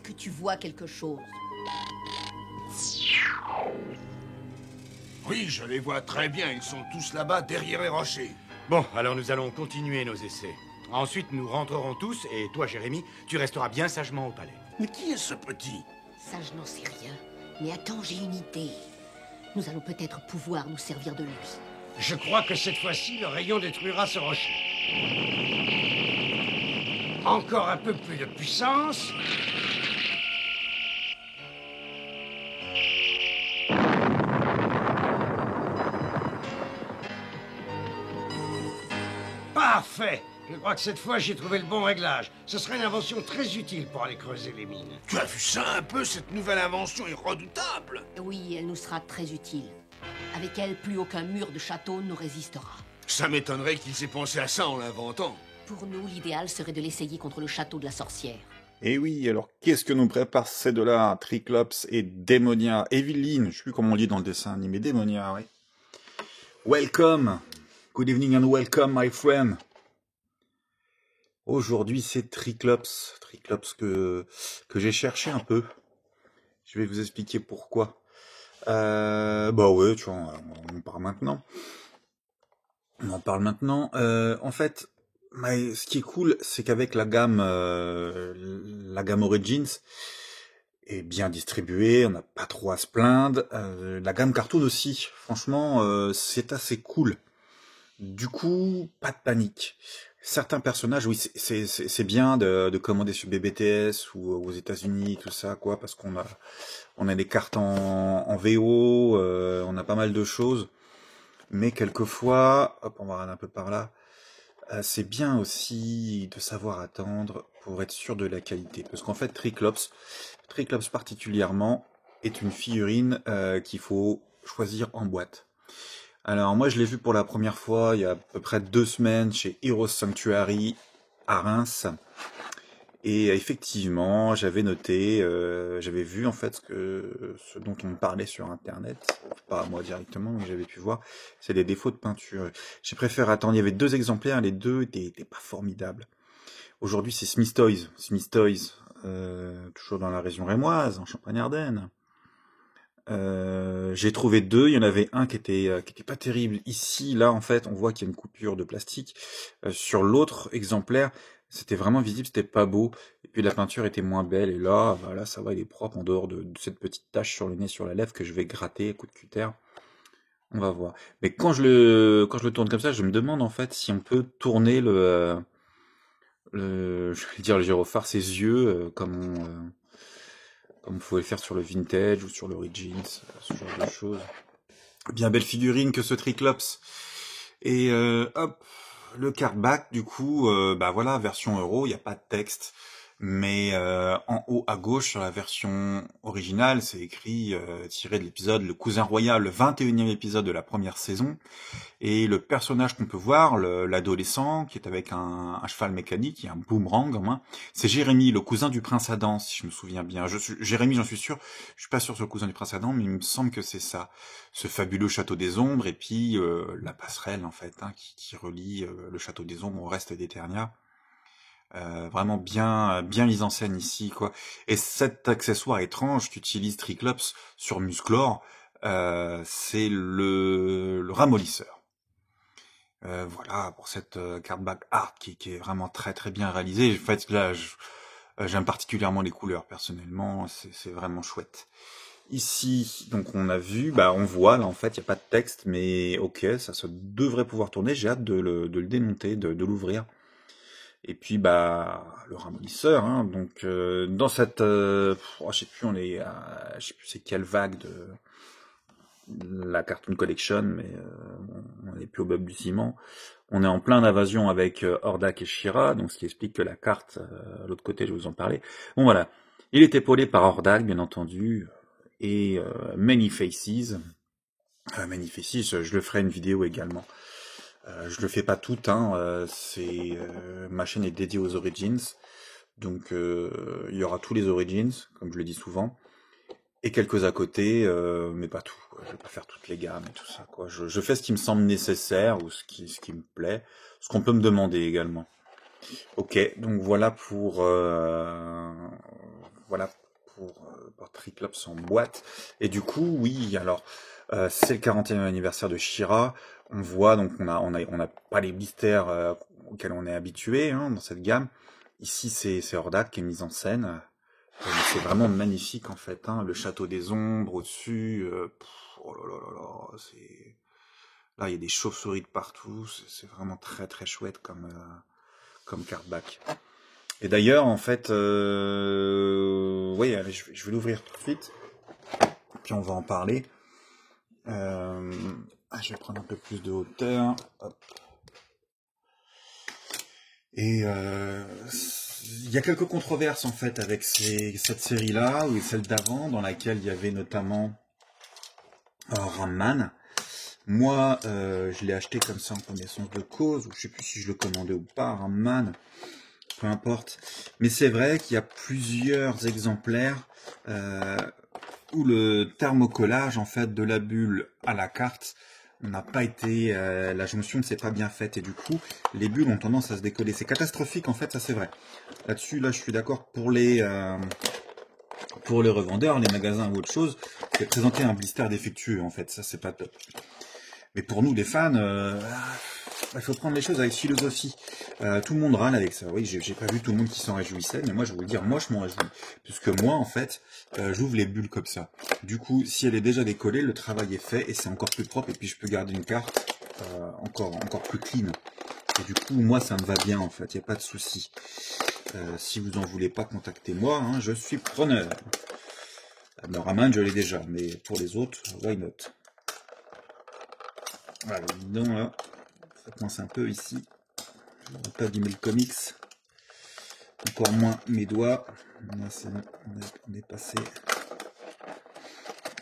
que tu vois quelque chose? Oui, je les vois très bien, ils sont tous là-bas derrière les rochers. Bon, alors nous allons continuer nos essais. Ensuite, nous rentrerons tous, et toi, Jérémy, tu resteras bien sagement au palais. Mais qui est ce petit? Ça, je n'en sais rien. Mais attends, j'ai une idée. Nous allons peut-être pouvoir nous servir de lui. Je crois que cette fois-ci, le rayon détruira ce rocher. Encore un peu plus de puissance. Parfait! Je crois que cette fois, j'ai trouvé le bon réglage. Ce serait une invention très utile pour aller creuser les mines. Tu as vu ça un peu, cette nouvelle invention est redoutable. Oui, elle nous sera très utile. Avec elle, plus aucun mur de château ne résistera. Ça m'étonnerait qu'ils aient pensé à ça en l'inventant. Pour nous, l'idéal serait de l'essayer contre le château de la sorcière. Et oui, alors qu'est-ce que nous prépare ces deux-là, Triclops et Démonia, Evelyne, je sais plus comment on dit dans le dessin animé, Démonia, oui. Welcome, good evening and welcome my friend. Aujourd'hui c'est Triclops que j'ai cherché un peu. Je vais vous expliquer pourquoi. Bah ouais, tu vois, on en parle maintenant. On en parle maintenant. En fait, ce qui est cool, c'est qu'avec la gamme Origins est bien distribuée, on n'a pas trop à se plaindre. La gamme Cartoon aussi, franchement, c'est assez cool. Du coup, pas de panique. Certains personnages, oui, c'est bien de commander sur BBTS ou aux États-Unis, tout ça, quoi, parce qu'on a des cartes en VO, on a pas mal de choses. Mais quelquefois, hop, on va regarder un peu par là, c'est bien aussi de savoir attendre pour être sûr de la qualité. Parce qu'en fait, Triclops particulièrement, est une figurine qu'il faut choisir en boîte. Alors moi je l'ai vu pour la première fois il y a à peu près 2 semaines chez Heroes Sanctuary à Reims. Et effectivement, j'avais noté, j'avais vu en fait ce dont on me parlait sur internet, pas moi directement, mais j'avais pu voir, c'est des défauts de peinture. J'ai préféré attendre, il y avait 2 exemplaires, les deux étaient pas formidables. Aujourd'hui c'est Smith Toys, toujours dans la région rémoise, en Champagne-Ardenne. J'ai trouvé 2, il y en avait un qui était pas terrible. Ici, là, en fait, on voit qu'il y a une coupure de plastique. Sur l'autre exemplaire, c'était vraiment visible, c'était pas beau. Et puis la peinture était moins belle. Et là, voilà, ça va, il est propre en dehors de cette petite tache sur le nez, sur la lèvre que je vais gratter à coup de cutter. On va voir. Mais quand je le tourne comme ça, je me demande en fait si on peut tourner je vais dire le gyrophare, ses yeux, comme vous pouvez le faire sur le Vintage ou sur l'Origins, ce genre de choses. Bien belle figurine que ce Triclops. Et hop, le cardback, du coup, bah voilà, version euro, il n'y a pas de texte. Mais en haut à gauche, sur la version originale, c'est écrit, tiré de l'épisode Le Cousin Royal, le 21e épisode de la première saison. Et le personnage qu'on peut voir, l'adolescent, qui est avec un cheval mécanique, qui a un boomerang en main, c'est Jérémy, le cousin du prince Adam, si je me souviens bien. Jérémy, j'en suis sûr, je suis pas sûr sur le cousin du prince Adam, mais il me semble que c'est ça. Ce fabuleux château des ombres, et puis la passerelle, en fait, hein, qui relie le château des ombres au reste d'Eternia. Vraiment bien mise en scène ici, quoi. Et cet accessoire étrange qu'utilise Triclops sur Musclor, c'est le ramollisseur. Voilà pour cette cardback art qui est vraiment très très bien réalisée. En fait, là, j'aime particulièrement les couleurs personnellement, c'est vraiment chouette. Ici, donc on a vu, on voit là en fait, il y a pas de texte, mais ok, ça se devrait pouvoir tourner. J'ai hâte de le démonter, de l'ouvrir. Et puis le ramollisseur, hein, donc dans cette, je sais plus, je sais plus c'est quelle vague de la Cartoon Collection, mais on n'est plus au balbutiement. On est en plein d'invasion avec Hordak et She-Ra, donc ce qui explique que la carte, à l'autre côté, je vais vous en parler. Bon voilà, il est épaulé par Hordak, bien entendu, et Many Faces. Many Faces, je le ferai une vidéo également. Je le fais pas tout, hein, ma chaîne est dédiée aux Origins, donc il y aura tous les Origins, comme je le dis souvent, et quelques à côté, mais pas tout, quoi. Je vais pas faire toutes les gammes et tout ça, quoi. Je fais ce qui me semble nécessaire, ou ce qui me plaît, ce qu'on peut me demander également. Ok, donc voilà pour voilà pour Triclops en boîte. Et du coup, oui, alors c'est le 40e anniversaire de She-Ra. On voit donc on a pas les blisters auxquels on est habitué hein, dans cette gamme. Ici, c'est Hordak qui est mise en scène. C'est vraiment magnifique en fait. Hein, le château des ombres au-dessus. Oh là là là là, c'est là il y a des chauves-souris de partout. C'est vraiment très très chouette comme carte back. Et d'ailleurs, en fait, oui, allez, je vais l'ouvrir tout de suite, puis on va en parler. Je vais prendre un peu plus de hauteur. Hop. Et il y a quelques controverses en fait avec cette série-là ou celle d'avant, dans laquelle il y avait notamment Ram-Man. Moi, je l'ai acheté comme ça en connaissance de cause, ou je sais plus si je le commandais ou pas, Ram-Man. Peu importe. Mais c'est vrai qu'il y a plusieurs exemplaires où le thermocollage en fait de la bulle à la carte n'a pas été, la jonction ne s'est pas bien faite et du coup les bulles ont tendance à se décoller. C'est catastrophique en fait, ça c'est vrai. Là-dessus, là je suis d'accord pour les revendeurs, les magasins ou autre chose, c'est présenter un blister défectueux en fait, ça c'est pas top. Mais pour nous les fans, il faut prendre les choses avec philosophie. Tout le monde râle avec ça. Oui, j'ai pas vu tout le monde qui s'en réjouissait, mais moi je vais vous le dire, moi je m'en réjouis. Puisque moi en fait, j'ouvre les bulles comme ça. Du coup, si elle est déjà décollée, le travail est fait et c'est encore plus propre et puis je peux garder une carte encore plus clean. Et du coup, moi ça me va bien en fait, il n'y a pas de souci. Si vous en voulez pas, contactez-moi, hein, je suis preneur. Ram-Man, je l'ai déjà, mais pour les autres, why not? Voilà, le bidon là, ça coince un peu ici. Je ne vais pas abîmer le comics. Encore moins mes doigts. Là, c'est bon, on est passé.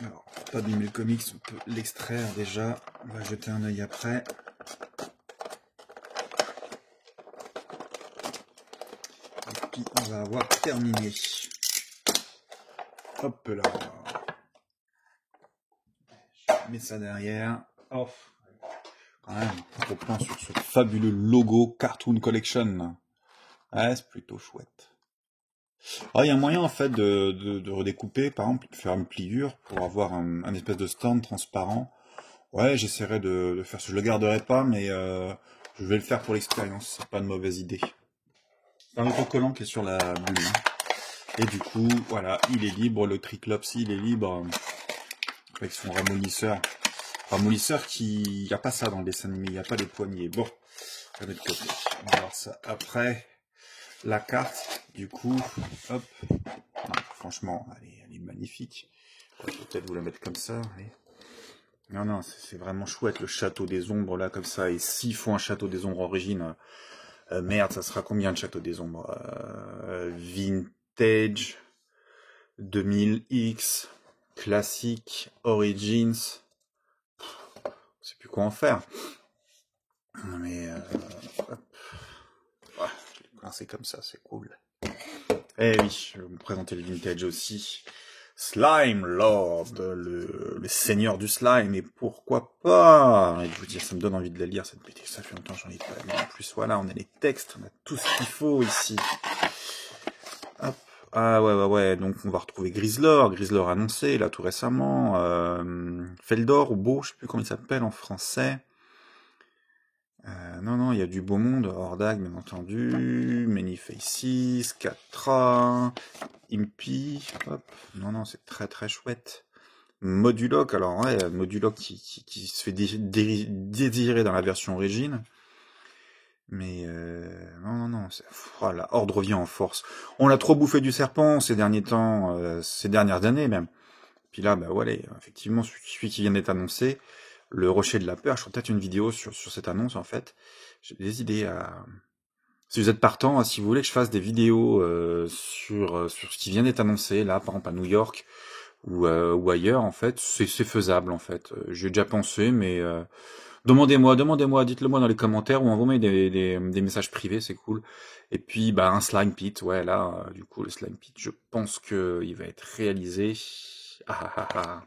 Alors, pas abîmer le comics, on peut l'extraire déjà. On va jeter un œil après. Et puis, on va avoir terminé. Hop là. Je mets ça derrière. Off. Quand même, on reprend sur ce fabuleux logo Cartoon Collection. Ouais, c'est plutôt chouette. Alors, il y a un moyen en fait de redécouper, par exemple, de faire une pliure pour avoir un espèce de stand transparent. Ouais, j'essaierai de faire ça. Je le garderai pas, mais je vais le faire pour l'expérience. C'est pas une mauvaise idée. C'est un autocollant qui est sur la bulle. Et du coup, voilà, il est libre. Le Triclops, il est libre avec son ramollisseur. Ramollisseur qui... Il n'y a pas ça dans le dessin animé, il n'y a pas les poignées. Bon, je vais mettre de côté. On va voir ça après. La carte, du coup, hop. Non, franchement, elle est magnifique. Je vais peut-être vous la mettre comme ça. Allez. Non, c'est vraiment chouette, le château des ombres, là, comme ça. Et s'il faut un château des ombres origine, merde, ça sera combien de château des ombres Vintage, 2000X, classique, Origins... Je sais plus quoi en faire. Mais je l'ai coincé comme ça, c'est cool. Eh oui, je vais vous présenter le vintage aussi. Slime Lord, le seigneur du slime, et pourquoi pas? Et je vous dis, ça me donne envie de la lire, cette BD, ça fait longtemps que j'en ai pas lu. En plus, voilà, on a les textes, on a tout ce qu'il faut ici. Hop. Ah ouais, donc on va retrouver Grizzlor annoncé, là, tout récemment, Feldor, ou Beau, je sais plus comment il s'appelle en français. Non, il y a du beau monde, Hordak, bien entendu, Many Faces, Catra, Impy, hop, non, c'est très très chouette. Moduloc, alors ouais, Moduloc qui se fait désirer dans la version origine. Mais non, la Horde revient en force. On a trop bouffé du serpent ces derniers temps, ces dernières années même. Puis là, bah voilà, effectivement, celui qui vient d'être annoncé, le Rocher de la Peur, je ferai peut-être une vidéo sur cette annonce en fait. J'ai des idées à... Si vous êtes partant, si vous voulez que je fasse des vidéos sur ce qui vient d'être annoncé, là, par exemple à New York ou ailleurs, en fait, c'est faisable en fait. J'ai déjà pensé, mais... Demandez-moi, dites-le-moi dans les commentaires ou envoyez des messages privés, c'est cool. Et puis, bah, un slime pit, ouais, là, du coup, le slime pit, je pense que il va être réalisé. À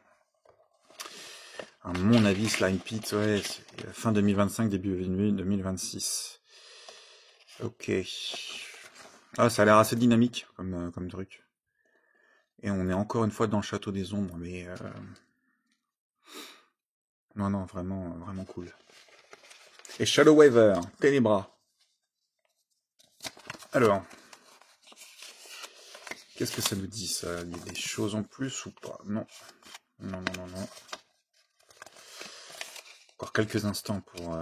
mon avis, slime pit, ouais, c'est fin 2025, début 2026. Ok. Ah, ça a l'air assez dynamique comme truc. Et on est encore une fois dans le Château des Ombres, mais... Non, non, vraiment, vraiment cool. Et Shadow Waver, Ténébra. Alors... Qu'est-ce que ça nous dit, ça? Il y a des choses en plus ou pas? Non. Non, non, non, non. Encore quelques instants pour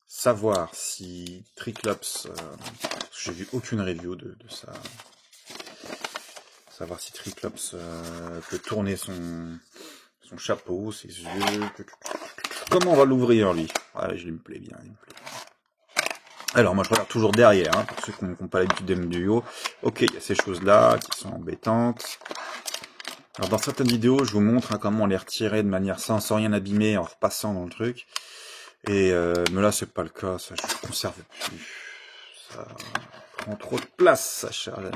savoir si Triclops... j'ai vu aucune review de ça. Savoir si Triclops peut tourner son chapeau, ses yeux... Comment on va l'ouvrir, lui? Ah, il me plaît bien, il me plaît bien. Alors, moi, je regarde toujours derrière, hein, pour ceux qui n'ont pas l'habitude d'aimer du haut. Ok, il y a ces choses-là qui sont embêtantes. Alors, dans certaines vidéos, je vous montre comment les retirer de manière sans rien abîmer, en repassant dans le truc. Et mais là, c'est pas le cas, ça, je conserve plus. Ça prend trop de place, ça, cher ami.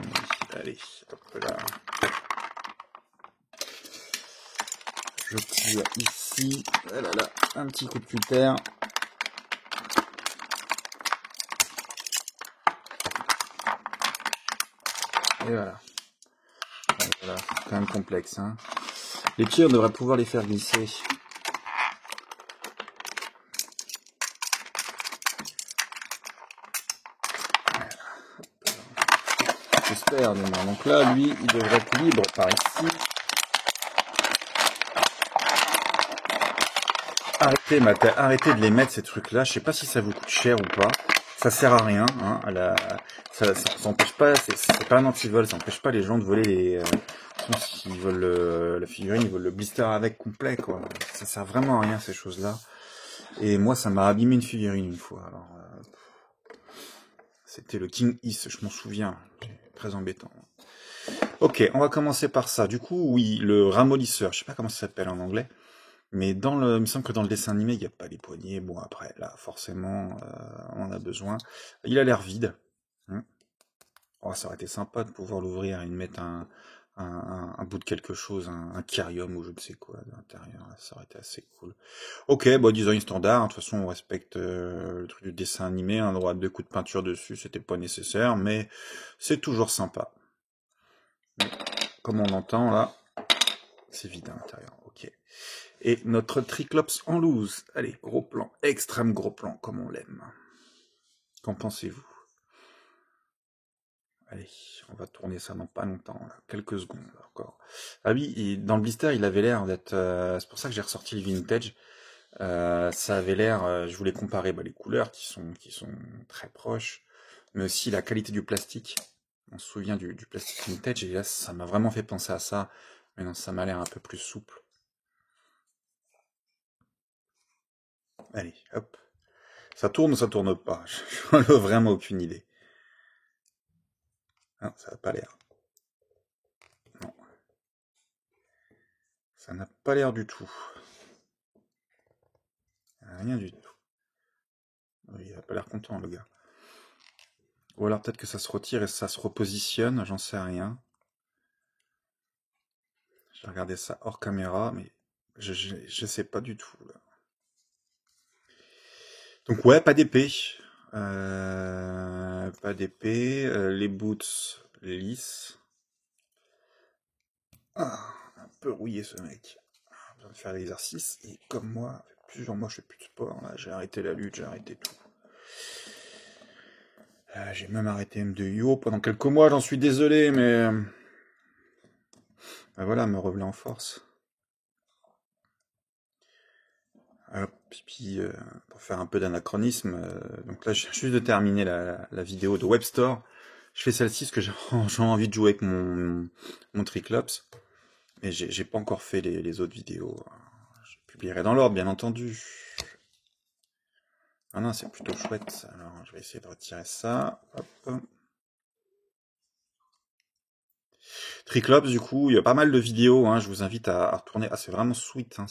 Allez, hop là. Je tire ici. Ah là là, un petit coup de cutter. Et voilà. Voilà, c'est quand même complexe. Hein. Les pieds, on devrait pouvoir les faire glisser. Voilà. J'espère, donc là, lui, il devrait être libre par ici. Arrêtez de les mettre, ces trucs-là. Je sais pas si ça vous coûte cher ou pas. Ça sert à rien. Hein, ça empêche pas, c'est pas un anti-vol, ça empêche pas les gens de voler les... s'ils veulent la figurine, ils veulent le blister avec complet, quoi. Ça sert vraiment à rien, ces choses-là. Et moi, ça m'a abîmé une figurine une fois. Alors, c'était le King Is, je m'en souviens. Très embêtant. Ok, on va commencer par ça. Du coup, oui, le ramollisseur, je sais pas comment ça s'appelle en anglais. Mais il me semble que dans le dessin animé, il n'y a pas les poignées. Bon, après, là, forcément, on en a besoin. Il a l'air vide. Oh, ça aurait été sympa de pouvoir l'ouvrir et de mettre un bout de quelque chose, un kyrium ou je ne sais quoi de l'intérieur. Ça aurait été assez cool. Ok, bon, design standard. De toute façon, on respecte le truc du dessin animé. Un droit à 2 coups de peinture dessus, c'était pas nécessaire, mais c'est toujours sympa. Mais, comme on entend, là, c'est vide à l'intérieur. Ok. Et notre Triclops en loose. Allez, gros plan, extrême gros plan, comme on l'aime. Qu'en pensez-vous? Allez, on va tourner ça dans pas longtemps, là. Quelques secondes encore. Ah oui, dans le blister, il avait l'air d'être... c'est pour ça que j'ai ressorti le vintage. Ça avait l'air... je voulais comparer les couleurs qui sont très proches, mais aussi la qualité du plastique. On se souvient du plastique vintage, et là, ça m'a vraiment fait penser à ça. Mais non, ça m'a l'air un peu plus souple. Allez, hop. Ça tourne ou ça tourne pas? J'en ai vraiment aucune idée. Non, ça n'a pas l'air. Non. Ça n'a pas l'air du tout. Rien du tout. Il n'a pas l'air content, le gars. Ou alors peut-être que ça se retire et ça se repositionne, j'en sais rien. J'ai regardé ça hors caméra, mais je sais pas du tout, là. Donc ouais, pas d'épée. Pas d'épée. Les boots lisses. Ah, un peu rouillé ce mec. Besoin de faire l'exercice. Et comme moi, ça fait plusieurs mois que je fais plus de sport. Là, j'ai arrêté la lutte, j'ai arrêté tout. J'ai même arrêté M2IO pendant quelques mois, j'en suis désolé, mais... Ben voilà, me revenir en force. Hop, puis pour faire un peu d'anachronisme, donc là je viens juste de terminer la vidéo de Webstore. Je fais celle-ci parce que j'ai envie de jouer avec mon Triclops. Mais j'ai pas encore fait les autres vidéos. Je publierai dans l'ordre, bien entendu. Ah non, c'est plutôt chouette. Alors, je vais essayer de retirer ça. Hop. Triclops, du coup, il y a pas mal de vidéos. Hein, je vous invite à retourner. Ah, c'est vraiment Sweet. Hein,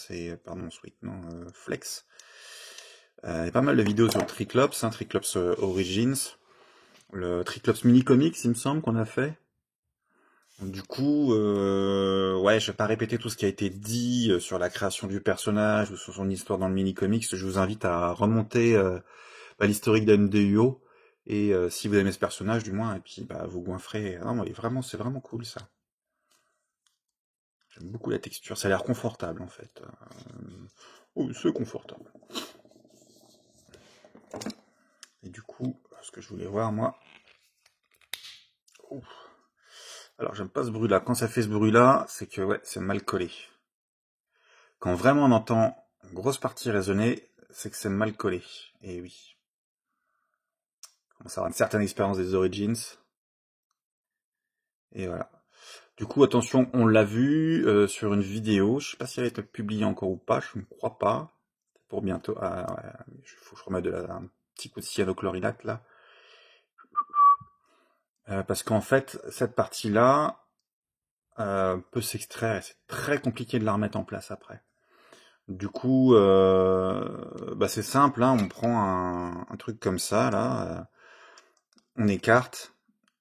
Flex. Il y a pas mal de vidéos sur Triclops. Triclops Origins. Le Triclops Mini Comics, il me semble qu'on a fait. Du coup, ouais, je vais pas répéter tout ce qui a été dit sur la création du personnage ou sur son histoire dans le mini-comics. Je vous invite à remonter l'historique d'M2UO Et si vous aimez ce personnage, du moins, et puis bah, vous goinfrez. Non, mais vraiment, c'est vraiment cool ça. J'aime beaucoup la texture, ça a l'air confortable en fait. Oh, c'est confortable. Et du coup, ce que je voulais voir, moi... Ouf. Alors, j'aime pas ce bruit-là. Quand ça fait ce bruit-là, c'est que, ouais, c'est mal collé. Quand vraiment on entend une grosse partie résonner, c'est que c'est mal collé. Et oui. On commence à avoir une certaine expérience des Origins. Et voilà. Du coup, attention, on l'a vu sur une vidéo. Je sais pas si elle a été publiée encore ou pas, je ne crois pas. Pour bientôt. Ah, ouais, il faut que je remette un petit coup de cyanochlorylate là. Parce qu'en fait, cette partie-là peut s'extraire et c'est très compliqué de la remettre en place après. Du coup, bah c'est simple, hein, on prend un truc comme ça, là, on écarte,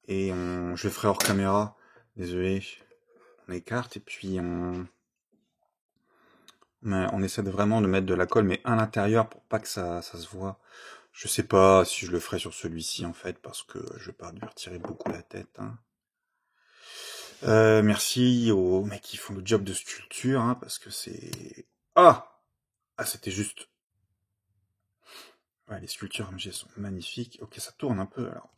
et je le ferai hors caméra, désolé, on écarte, et puis on essaie vraiment de mettre de la colle, mais à l'intérieur, pour pas que ça se voit. Je sais pas si je le ferai sur celui-ci, en fait, parce que je vais pas lui retirer beaucoup la tête, hein. Merci aux mecs qui font le job de sculpture, hein, parce que c'est... Ah, c'était juste... Ouais, les sculptures MG sont magnifiques. Ok, ça tourne un peu, alors.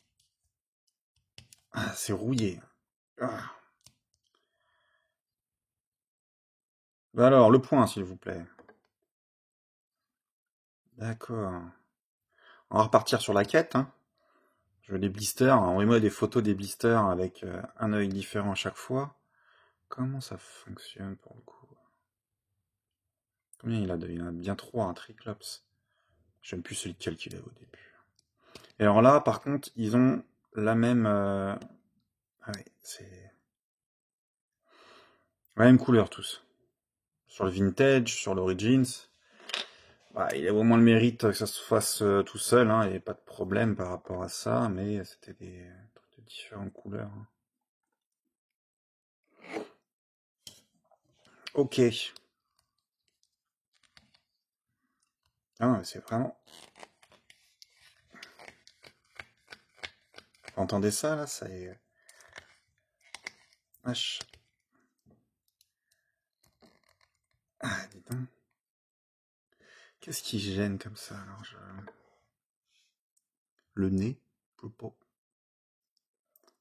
Ah, c'est rouillé. Ah. Bah alors, le point, s'il vous plaît. D'accord. On va repartir sur la quête, hein. Je veux des blisters. Envoyez-moi des photos des blisters avec un œil différent à chaque fois. Comment ça fonctionne, pour le coup? Combien il a de... Il en a bien 3, un Triclops. J'aime plus celui de calculer au début. Et alors là, par contre, ils ont la même... Ah oui, c'est... La même couleur, tous. Sur le Vintage, sur l'Origins. Bah, il a au moins le mérite que ça se fasse tout seul, hein, il n'y avait pas de problème par rapport à ça, mais c'était des trucs de différentes couleurs. Hein. Ok. Ah, c'est vraiment... Vous entendez ça, là? Ça est... Wesh. Ah, dis donc. Qu'est-ce qui gêne comme ça, alors Le nez? Je sais pas.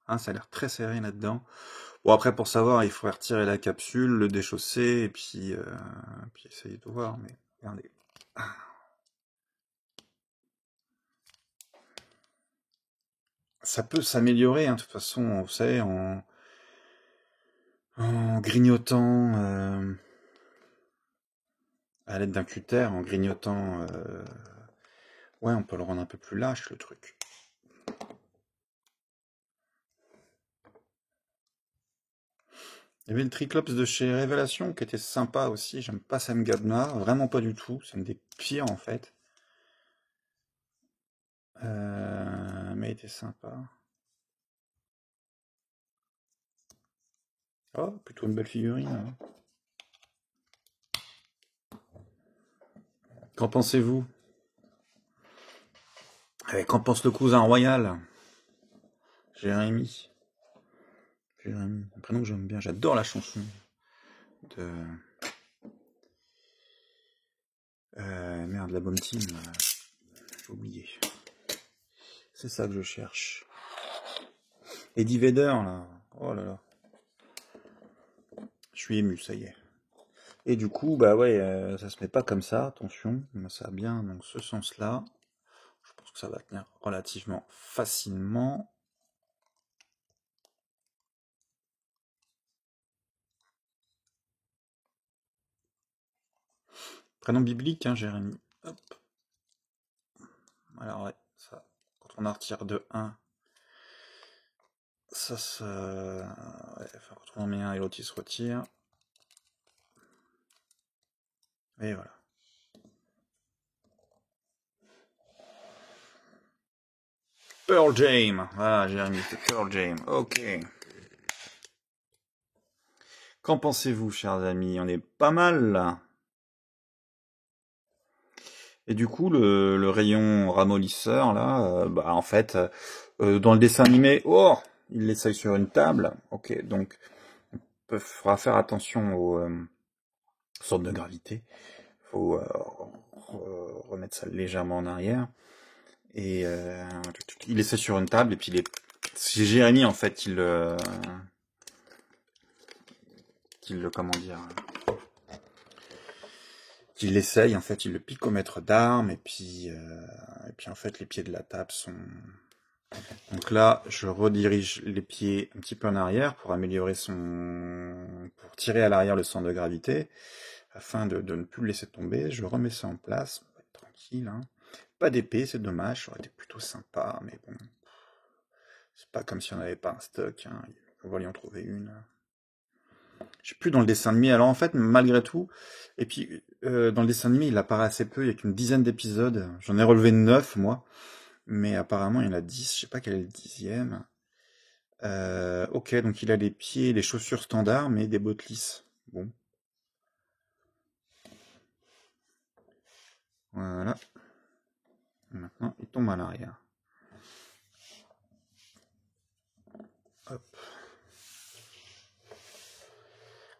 Ah, ça a l'air très serré là-dedans. Bon, après, pour savoir, il faudrait retirer la capsule, le déchausser, et puis essayer de voir, mais regardez. Ah. Ça peut s'améliorer, hein, de toute façon, vous savez, en grignotant à l'aide d'un cutter, en grignotant... Ouais, on peut le rendre un peu plus lâche, le truc. Il y avait le Triclops de chez Révélation qui était sympa aussi. J'aime pas Sam Gabnar, vraiment pas du tout. C'est une des pires en fait. Mais il était sympa. Oh, plutôt une belle figurine. Hein. Qu'en pensez-vous? Qu'en pense le cousin royal? Jérémy. Un prénom que j'aime bien. J'adore la chanson de... merde, la Bomb Team. J'ai oublié. C'est ça que je cherche. Eddie Vedder, là. Oh là là. Je suis ému, ça y est. Et du coup, bah ouais, ça se met pas comme ça, attention. Ça a bien dans ce sens-là. Je pense que ça va tenir relativement facilement. Prénom biblique, hein, Jérémy. Hop. Alors ouais, ça, quand on en retire de 1, ça se... Ouais, enfin, quand on en met un et l'autre il se retire. Et voilà. Pearl Jam. Voilà, Jérémy, c'est Pearl Jam. Ok. Qu'en pensez-vous, chers amis? On est pas mal, là. Et du coup, le rayon ramollisseur, là, bah, en fait, dans le dessin animé, oh, il l'essaye sur une table. Ok, donc, on faudra faire attention aux sortes de gravité. Faut remettre ça légèrement en arrière. Et il essaie sur une table, et puis c'est Jérémy, en fait, comment dire, qu'il l'essaye, en fait, il le pique au maître d'armes, et puis en fait, les pieds de la table sont... Donc là, je redirige les pieds un petit peu en arrière pour améliorer pour tirer à l'arrière le centre de gravité, afin de ne plus le laisser tomber. Je remets ça en place, on va être tranquille, hein. Pas d'épée, c'est dommage, ça aurait été plutôt sympa, mais bon, c'est pas comme si on n'avait pas un stock, hein. On va lui en trouver une. Je suis plus dans le dessin animé, alors en fait, malgré tout, et puis dans le dessin animé, il apparaît assez peu, il y a qu'une dizaine d'épisodes, j'en ai relevé 9, moi, mais apparemment il y en a 10, je sais pas quel est le 10e. Ok, donc il a les pieds, les chaussures standards, mais des bottes lisses. Bon. Voilà. Maintenant, il tombe à l'arrière. Hop.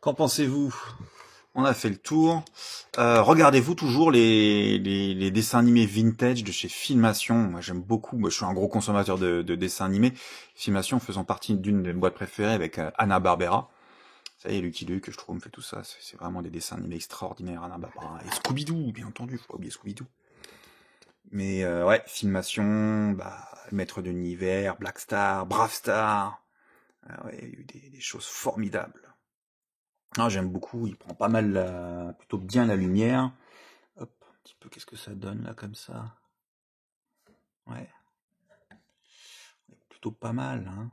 Qu'en pensez-vous? On a fait le tour. Regardez-vous toujours les dessins animés vintage de chez Filmation. Moi, j'aime beaucoup. Moi, je suis un gros consommateur de dessins animés. Filmation faisant partie d'une de mes boîtes préférées avec Hanna-Barbera. Ça y est, Lucky Luke, je trouve, me fait tout ça. C'est vraiment des dessins animés extraordinaires, Hanna-Barbera. Et Scooby-Doo, bien entendu, faut pas oublier Scooby-Doo. Mais ouais, Filmation, bah, Maître de l'Univers, Black Star, Brave Star. Ouais, il y a eu des choses formidables. Ah, j'aime beaucoup, il prend pas mal, plutôt bien la lumière. Hop, un petit peu, qu'est-ce que ça donne là, comme ça? Ouais. Plutôt pas mal, hein.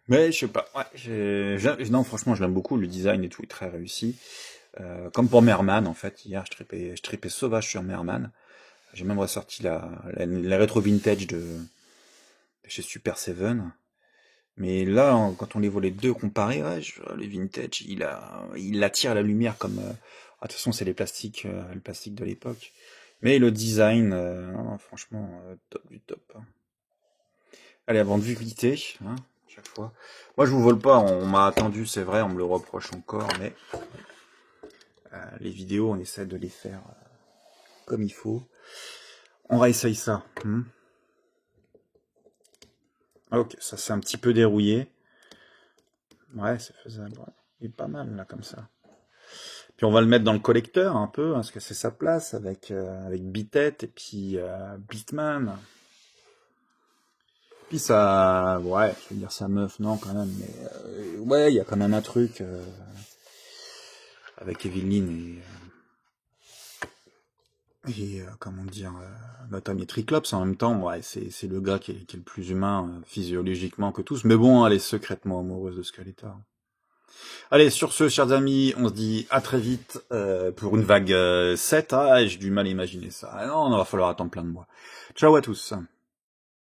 Mais je sais pas, ouais, non, franchement, je l'aime beaucoup, le design et tout est très réussi. Comme pour Merman, en fait, hier, je tripais sauvage sur Merman. J'ai même ressorti la rétro vintage de chez Super Seven. Mais là, quand on les voit les deux comparés, ouais, le vintage, il attire la lumière comme... de toute façon, c'est le plastique de l'époque. Mais le design, non, franchement, top du top. Allez, avant de quitter, hein, chaque fois. Moi, je vous vole pas, on m'a attendu, c'est vrai, on me le reproche encore, mais les vidéos, on essaie de les faire comme il faut. On réessaye ça. Ok, ça c'est un petit peu dérouillé. Ouais, c'est faisable. Ouais. Il est pas mal là comme ça. Puis on va le mettre dans le collecteur un peu, hein, parce que c'est sa place avec Bitet et puis Beatman. Puis ça, ouais, je veux dire sa meuf, non quand même, mais ouais, il y a quand même un truc avec Evelyne et comment dire, Tommy Triclops en même temps, ouais, c'est le gars qui est le plus humain physiologiquement que tous, mais bon, elle est secrètement amoureuse de Skeletor. Allez, sur ce, chers amis, on se dit à très vite pour une vague 7. Ah, j'ai du mal à imaginer ça. Ah non, on va falloir attendre plein de mois. Ciao à tous.